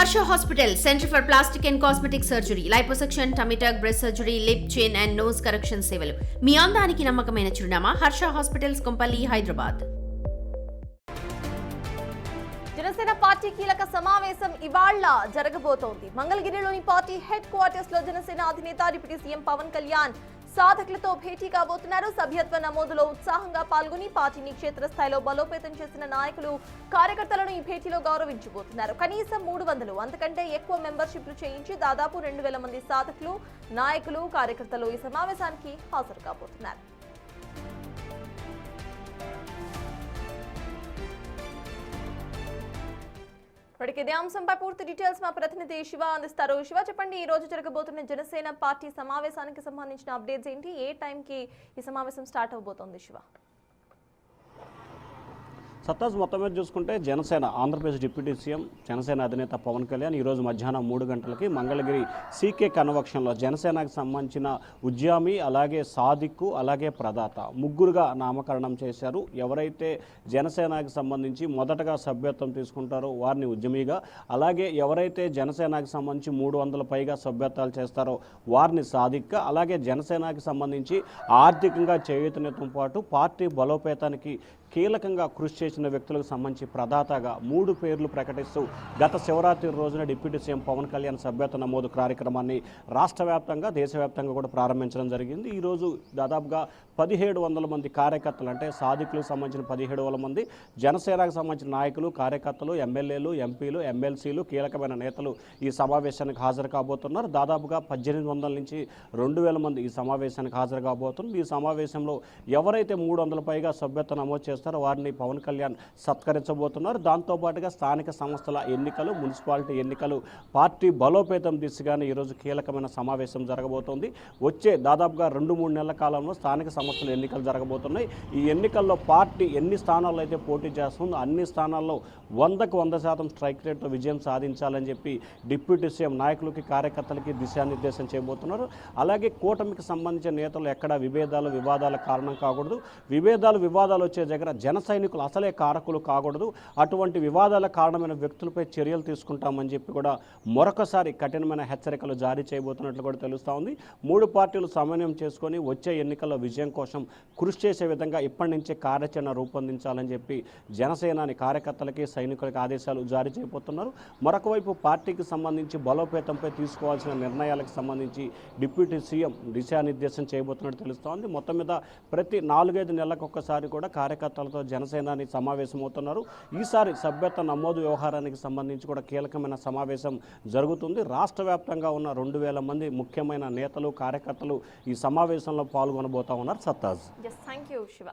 Harsha Hospital, Center for Plastic and Cosmetic Surgery, Liposuction, Tummy tuck, breast surgery, lip, chin and nose correction సేవలు. మీ అందానికి నమ్మకమైన చిరునామా Harsha hospitals Kompally Hyderabad. Janasena party కీలక సమావేశం ఇవాళ జరగబోతోంది. మంగళగిరిలోని పార్టీ హెడ్ క్వార్టర్స్ లో జనసేన అధినేత డిప్యూటీ సీఎం పవన్ కళ్యాణ్ సాధకులతో భేటీ కాబోతున్నారు. సభ్యత్వ నమోదులో ఉత్సాహంగా పాల్గొని పార్టీని క్షేత్రస్థాయిలో బలోపేతం చేసిన నాయకులు కార్యకర్తలను ఈ భేటీలో గౌరవించబోతున్నారు. కనీసం 300 అంతకంటే ఎక్కువ మెంబర్షిప్లు చేయించి దాదాపు 2000 మంది సాధకులు, నాయకులు, కార్యకర్తలు ఈ సమావేశానికి హాజరు కాబోతున్నారు. ఇదే అంశంపై పూర్తి డీటెయిల్స్ మా ప్రతినిధి శివ అందిస్తారు. శివ, చెప్పండి, ఈ రోజు జరగబోతున్న జనసేన పార్టీ సమావేశానికి సంబంధించిన అప్డేట్స్ ఏంటి? ఏ టైంకి ఈ సమావేశం స్టార్ట్ అవబోతోంది శివ? సత్తాజ్ మొత్తం మీద చూసుకుంటే జనసేన ఆంధ్రప్రదేశ్ డిప్యూటీ సీఎం జనసేన అధినేత పవన్ కళ్యాణ్ ఈరోజు మధ్యాహ్నం 3 గంటలకి మంగళగిరి సీకే కన్వెన్షన్లో జనసేనకు సంబంధించిన ఉద్యమి, అలాగే సాదిక్కు, అలాగే ప్రదాత ముగ్గురుగా నామకరణం చేశారు. ఎవరైతే జనసేనకు సంబంధించి మొదటగా సభ్యత్వం తీసుకుంటారో వారిని ఉద్యమిగా, అలాగే ఎవరైతే జనసేనకు సంబంధించి 300 పైగా సభ్యత్వాలు చేస్తారో వారిని సాదిక్గా, అలాగే జనసేనకు సంబంధించి ఆర్థికంగా చేయూతనితో పాటు పార్టీ బలోపేతానికి కీలకంగా కృషి చేసిన వ్యక్తులకు సంబంధించి ప్రదాతగా 3 పేర్లు ప్రకటిస్తూ గత శివరాత్రి రోజున డిప్యూటీ సీఎం పవన్ కళ్యాణ్ సభ్యత్వ నమోదు కార్యక్రమాన్ని రాష్ట్ర వ్యాప్తంగా, దేశవ్యాప్తంగా కూడా ప్రారంభించడం జరిగింది. ఈరోజు దాదాపుగా 1700 మంది కార్యకర్తలు, అంటే సాధికులకు సంబంధించిన 1700 మంది, జనసేనకు సంబంధించిన నాయకులు, కార్యకర్తలు, ఎమ్మెల్యేలు, ఎంపీలు, ఎమ్మెల్సీలు, కీలకమైన నేతలు ఈ సమావేశానికి హాజరు కాబోతున్నారు. దాదాపుగా 1800 నుంచి 2000 మంది ఈ సమావేశానికి హాజరు కాబోతున్నారు. ఈ సమావేశంలో ఎవరైతే 300 పైగా సభ్యత్వ నమోదు చేస్తారో వారిని పవన్ కళ్యాణ్ సత్కరించబోతున్నారు. దాంతోపాటుగా స్థానిక సంస్థల ఎన్నికలు, మున్సిపాలిటీ ఎన్నికలు, పార్టీ బలోపేతం దిశగానే ఈరోజు కీలకమైన సమావేశం జరగబోతోంది. వచ్చే దాదాపుగా 2-3 నెలల కాలంలో స్థానిక సంస్థల ఎన్నికలు జరగబోతున్నాయి. ఈ ఎన్నికల్లో పార్టీ ఎన్ని స్థానాల్లో అయితే పోటీ చేస్తుందో అన్ని స్థానాల్లో 100కు 100% స్ట్రైక్ రేట్తో విజయం సాధించాలని చెప్పి డిప్యూటీ సీఎం నాయకులకి, కార్యకర్తలకి దిశానిర్దేశం చేయబోతున్నారు. అలాగే కూటమికి సంబంధించిన నేతలు ఎక్కడ వివాదాల కారణం కాకూడదు, వివాదాలు వచ్చే దగ్గర జన సైనికులు అసలే కారకులు కాకూడదు, అటువంటి వివాదాల కారణమైన వ్యక్తులపై చర్యలు తీసుకుంటామని చెప్పి కూడా మరొకసారి కఠినమైన హెచ్చరికలు జారీ చేయబోతున్నట్లు కూడా తెలుస్తూ ఉంది. 3 పార్టీలు సమన్వయం చేసుకొని వచ్చే ఎన్నికల్లో విజయం కోసం కృషి చేసే విధంగా ఇప్పటి నుంచే కార్యాచరణ రూపొందించాలని చెప్పి జనసేనాని కార్యకర్తలకి, సైనికులకి ఆదేశాలు జారీ చేయబోతున్నారు. మరొక వైపు పార్టీకి సంబంధించి బలోపేతంపై తీసుకోవాల్సిన నిర్ణయాలకు సంబంధించి డిప్యూటీ సీఎం దిశానిర్దేశం చేయబోతున్నట్టు తెలుస్తోంది. మొత్తం మీద ప్రతి 4-5 నెలలకు ఒక్కసారి కూడా కార్యకర్తలతో జనసేనాని సమావేశమవుతున్నారు. ఈసారి సభ్యత్వ నమోదు వ్యవహారానికి సంబంధించి కూడా కీలకమైన సమావేశం జరుగుతుంది. రాష్ట్ర వ్యాప్తంగా ఉన్న 2000 మంది ముఖ్యమైన నేతలు, కార్యకర్తలు ఈ సమావేశంలో పాల్గొనబోతా ఉన్నారు. సత్తాజ్. Thank you Shiva.